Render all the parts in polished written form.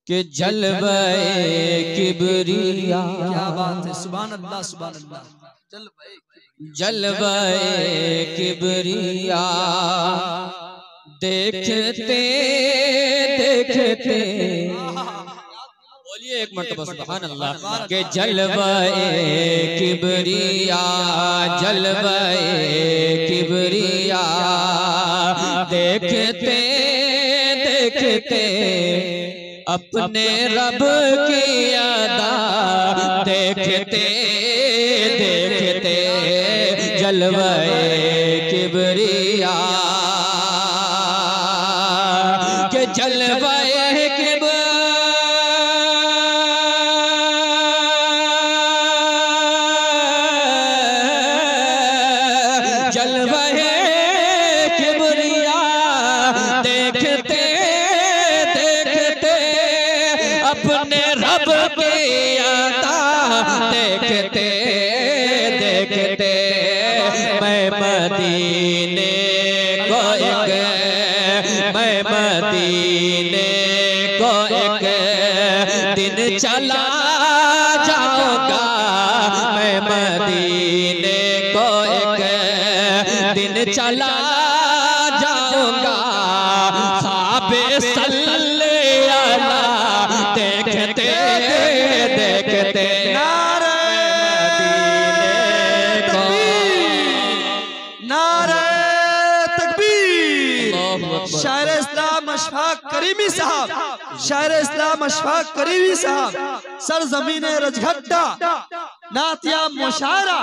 कि जलवे किबरिया। क्या बात है, सुभान अल्लाह सुभान अल्लाह। जलवे किबरिया देखते देखते, बोलिए एक मरतबा सुभान अल्लाह। के जलवे किबरिया, जलवे किबरिया देखते देखते अपने रब की अदा देखते देखते जलवे किबरिया के जलवे जलवे किबरिया देखते देखते अपने रब की अता देखते देखते मैं मदीने को एक, मैं मदीने को एक दिन चला जाऊंगा, मैं मदीने को एक दिन चला जाऊंगा। ख्वाबे सल्ले अला देखते देखते नारे तकबीर। शायर इस्लाम अशफाक करीमी साहब, शायर इस्लाम अशफाक करीमी साहब, सरजमीन रजगड्डा नातिया मुशायरा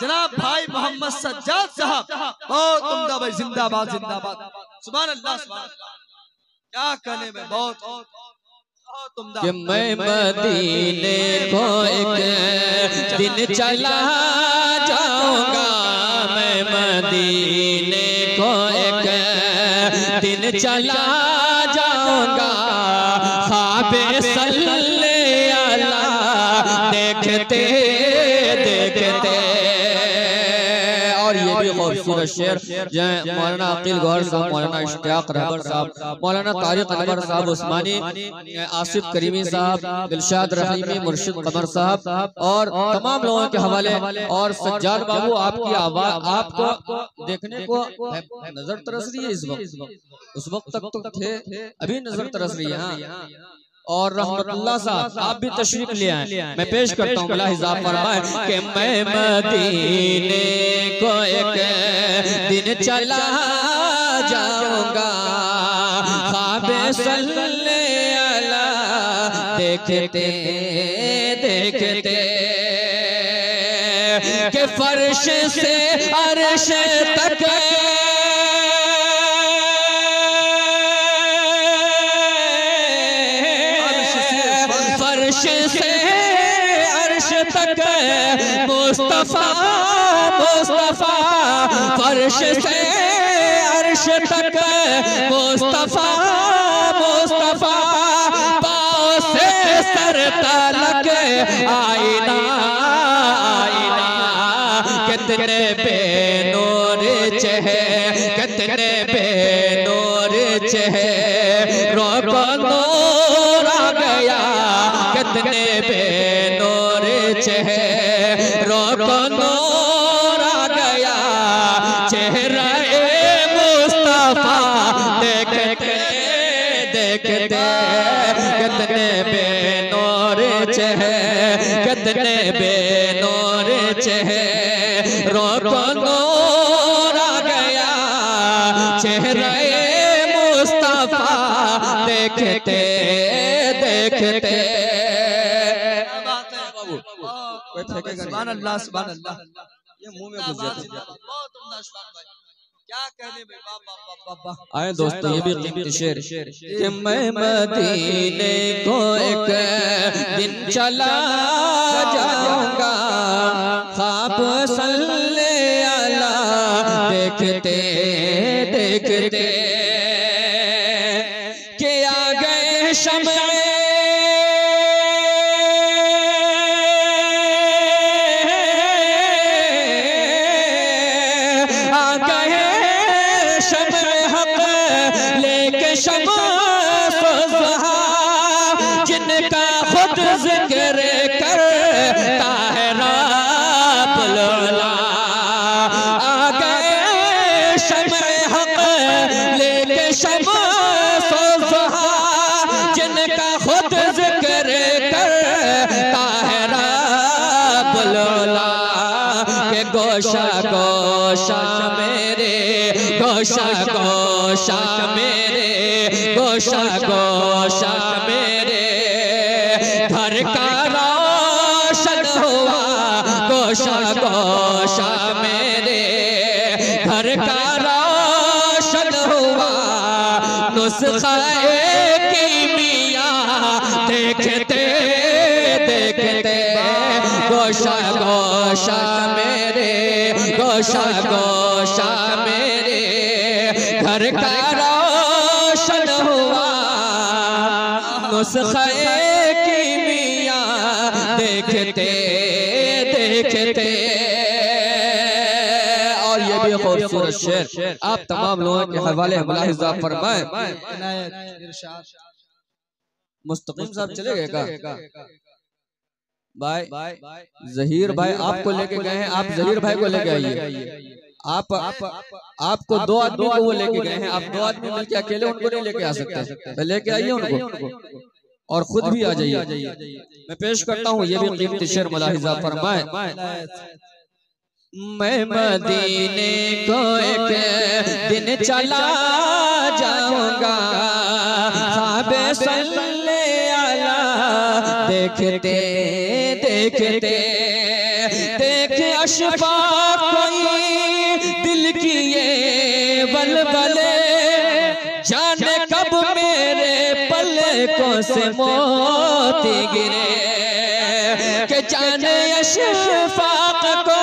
जनाब भाई मोहम्मद सज्जाद साहब, बहुत उम्दा भाई, जिंदाबाद जिंदाबाद, सुभान अल्लाह सुभान अल्लाह। क्या कहने में, बहुत उम्दा। कि मैं मदीने को एक दिन चला जाऊंगा, मैं मदीने को एक दिन चला जाऊंगा। ख्वाबे सल्ले अला देखते देखते। और ये भी खूबसूरत शेर मौलाना अकील गौहर साहब, मौलाना इश्तियाक रहबर साहब, मौलाना तारिक अनवर साहब उस्मानी, आसिफ करीमी साहब, दिलशाद रहीमी, मुर्शिद कमर साहब और तमाम लोगों के हवाले। और सज्जाद बाबू आपकी आवाज आपको देखने को नजर तरस रही है इस वक्त, उस वक्त तक तो थे, अभी नजर तरस रही है। और रहमतुल्लाह साहब आप भी तशरीफ ले आए, मैं पेश करता हूँ लाहिज़ाब फरमाए कि मैं मदीने को एक दिन चला जाऊंगा, ख्वाबे सल्ले अला देखते देखते के फर्श से अर्श तक से अर्श तक मुस्तफा मुस्तफा, फर्श से अर्श तक मुस्तफा मुस्तफा, पाँव से सर तलक आईना आईना। कितने बेनूर चेहरे, कितने बेनूर चेहरों को नूर आ गया, कितने बेनूर चेहरों को नूर आ गया। चेहरा मुस्तफा देखते देखते कितने बेनूर कितने बेनूर चेहरों को नूर आ गया। चेहरा मुस्तफा देखते देखते। सुभान अल्लाह सुभान अल्लाह। ये मुंह में घुस जाता है। क्या कहने में, आए दोस्तों ये भी कीमती शेर कि मैं मदीने को एक दिन चला जाऊंगा, ख्वाब सल्ले अला देखते देखते कि आ गए शम्ए जिनका खुद जिक्र करता है रब्बुल उला। आ गए शम्स हक लेके शम्स ज़ुहा, जिनका खुद जिक्र करता है रब्बुल उला। के गोशा गोशा मेरे, गोशा गोशा मेरे, गोशा गोशा मेरे, घर का रोशन हुआ। गोशा गोशा मेरे, घर का रोशन हुआ। नुस्खा कीमिया देखते देखते, गोशा गोशा मेरे, गोशा गोशा मेरे, घर का रोशन हुआ। नुस्खा कीमिया देखते देखते। और ये भी खूबसूरत शेर आप तमाम लोगों के हवाले मुलाहिजा फरमाएं। मुस्तकीम साहब चले गए का? भाई जहीर भाई आपको लेके गए हैं, आप जहीर भाई को लेके आइए। आपको दो आदमी को वो लेके गए हैं, आप दो आदमी मिलके अकेले उनको नहीं लेके आ सकते, तो लेके आइए उनको और खुद भी आ जाइए। मैं पेश करता हूँ ये भी कीमती शेर, मुलाहिजा फरमाए। मैं मदीने को एक दिन चला जाऊंगा, ख्वाबे सल्ले अला देखते देखते। देख अशफाक कोई दिल की ये बलबले, जाने कब मेरे पलकों से मोती गिरे। के जाने अशफाक को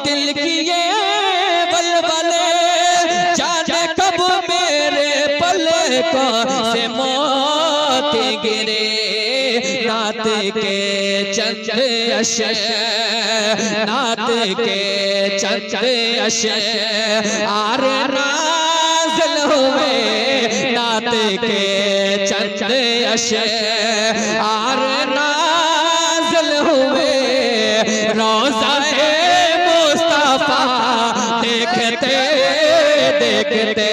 दिल की ये बलबले, जाने कब मेरे पलकों से मोती गिरे। नात के चंद अशर, नात के चंद अशर आर नाज़िल हुए। नात के चंद अशर आर नाज़िल हुए। रोज़ा मुस्तफा देखते देखते,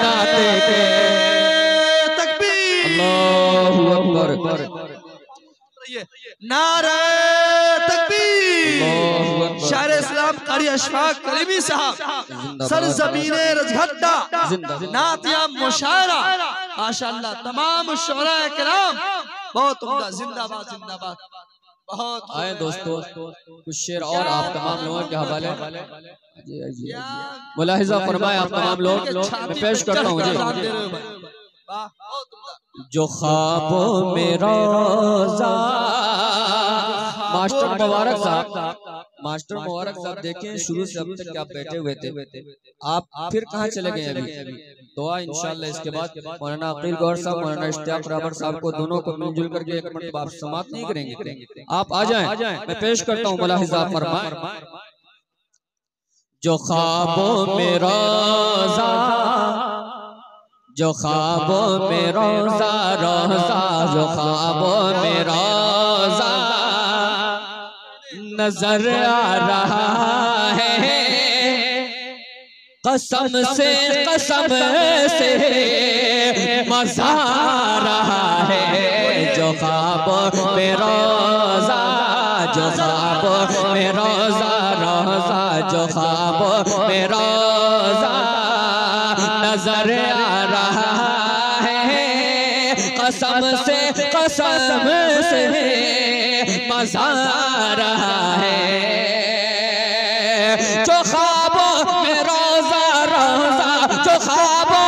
नात के। अल्लाहु अकबर। नारे तकबीर। शायर इस्लाम कारी अशफाक करीमी साहब, सरज़मीने रजगड्डा, नातिया मुशायरा, माशाअल्लाह। तमाम शुअरा किराम बहुत उम्दा, जिंदाबाद जिंदाबाद। बहुत आए दोस्तों कुछ शेर और आप तमाम लोगों के हवाले मुलाहिजा फरमाए। आप तमाम लोग मैं पेश करता हूँ जी। जो ख्वाबों में रोज़ा, मास्टर मुबारक साहब, मास्टर मुबारक साहब देखें शुरू से अब तक आप बैठे हुए थे, आप फिर कहाँ चले गए अभी? दुआ इंशाअल्लाह इसके बाद मौलाना अकील गौर साहब, मौलाना इश्तियाक राबर साहब को दोनों को मिलजुल करके एक मरतबा आप समाप्त नहीं करेंगे? आप आ जाएं, मैं पेश करता हूँ मुलाहिजा फरमाए। जो ख्वाबों में रोज़ा, जो ख्वाबों में रोज़ा रोज़ा, जो ख्वाबों में रोज़ा नजर आ रहा है। कसम से मज़ा आ रहा है। जो ख्वाबों में रोज़ा, जो ख्वाबों में रोज़ा रोज़ा, जो ख्वाबों में रोज़ा नजर आ रहा है। कसम से मज़ा आ रहा है। जो ख्वाबों में रोज़ा रोज़ा, जो ख्वाबों